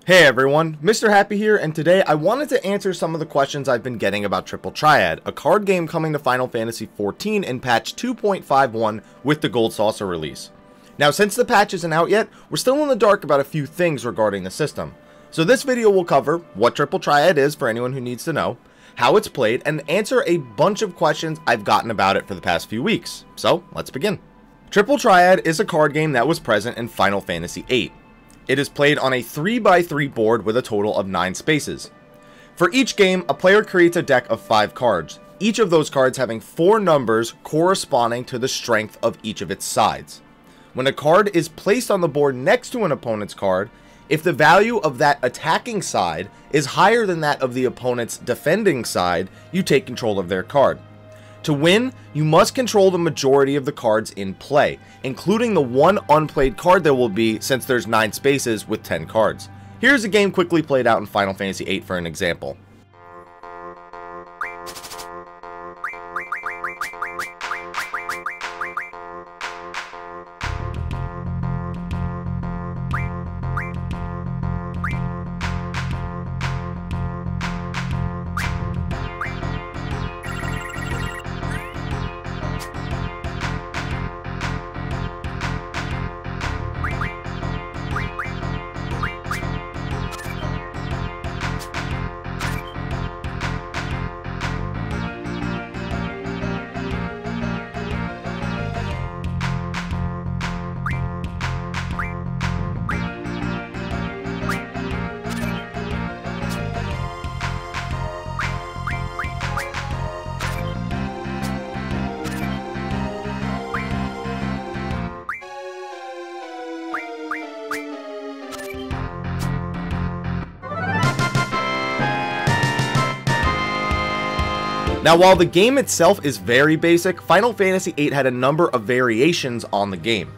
Hey everyone, Mr. Happy here, and today I wanted to answer some of the questions I've been getting about Triple Triad, a card game coming to Final Fantasy XIV in patch 2.51 with the Gold Saucer release. Now, since the patch isn't out yet, we're still in the dark about a few things regarding the system. So this video will cover what Triple Triad is for anyone who needs to know, how it's played, and answer a bunch of questions I've gotten about it for the past few weeks. So, let's begin. Triple Triad is a card game that was present in Final Fantasy VIII. It is played on a 3x3 board with a total of 9 spaces. For each game, a player creates a deck of 5 cards, each of those cards having 4 numbers corresponding to the strength of each of its sides. When a card is placed on the board next to an opponent's card, if the value of that attacking side is higher than that of the opponent's defending side, you take control of their card. To win, you must control the majority of the cards in play, including the one unplayed card there will be since there's 9 spaces with 10 cards. Here's a game quickly played out in Final Fantasy VIII for an example. Now, while the game itself is very basic, Final Fantasy VIII had a number of variations on the game.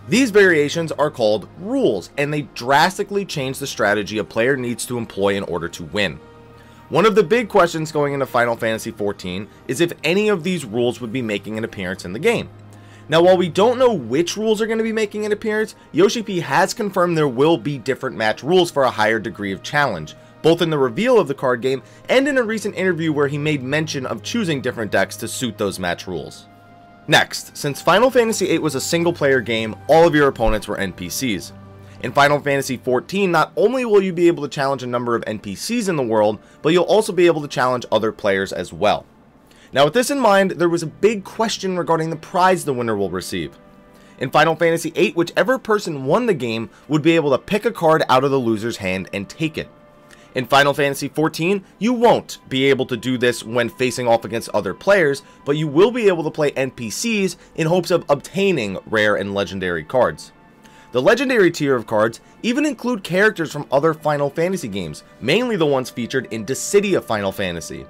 These variations are called rules, and they drastically change the strategy a player needs to employ in order to win. One of the big questions going into Final Fantasy XIV is if any of these rules would be making an appearance in the game. Now, while we don't know which rules are going to be making an appearance, Yoshi P has confirmed there will be different match rules for a higher degree of challenge, both in the reveal of the card game and in a recent interview where he made mention of choosing different decks to suit those match rules. Next, since Final Fantasy VIII was a single player game, all of your opponents were NPCs. In Final Fantasy XIV, not only will you be able to challenge a number of NPCs in the world, but you'll also be able to challenge other players as well. Now, with this in mind, there was a big question regarding the prize the winner will receive. In Final Fantasy VIII, whichever person won the game would be able to pick a card out of the loser's hand and take it. In Final Fantasy XIV, you won't be able to do this when facing off against other players, but you will be able to play NPCs in hopes of obtaining rare and legendary cards. The legendary tier of cards even include characters from other Final Fantasy games, mainly the ones featured in Dissidia Final Fantasy.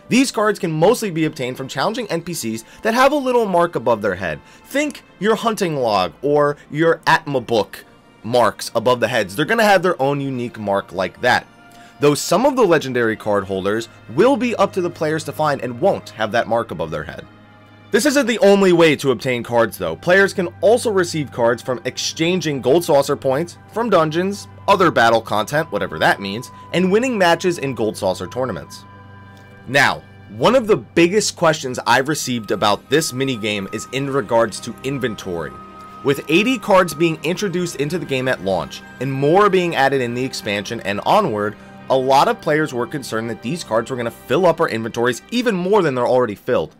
These cards can mostly be obtained from challenging NPCs that have a little mark above their head. Think your hunting log or your Atma book marks above the heads. They're going to have their own unique mark like that. Though some of the legendary card holders will be up to the players to find and won't have that mark above their head. This isn't the only way to obtain cards though. Players can also receive cards from exchanging Gold Saucer points, from dungeons, other battle content, whatever that means, and winning matches in Gold Saucer tournaments. Now, one of the biggest questions I've received about this minigame is in regards to inventory. With 80 cards being introduced into the game at launch, and more being added in the expansion and onward, a lot of players were concerned that these cards were going to fill up our inventories even more than they're already filled.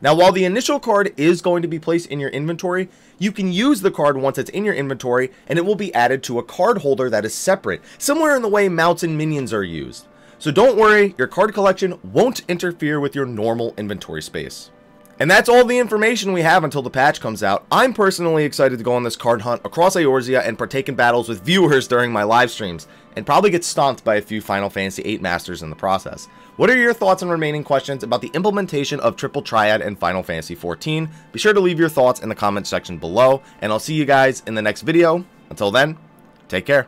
Now, while the initial card is going to be placed in your inventory, you can use the card once it's in your inventory and it will be added to a card holder that is separate, similar in the way mounts and minions are used. So don't worry, your card collection won't interfere with your normal inventory space. And that's all the information we have until the patch comes out. I'm personally excited to go on this card hunt across Eorzea and partake in battles with viewers during my live streams, and probably get stomped by a few Final Fantasy VIII masters in the process. What are your thoughts and remaining questions about the implementation of Triple Triad in Final Fantasy XIV? Be sure to leave your thoughts in the comments section below, and I'll see you guys in the next video. Until then, take care.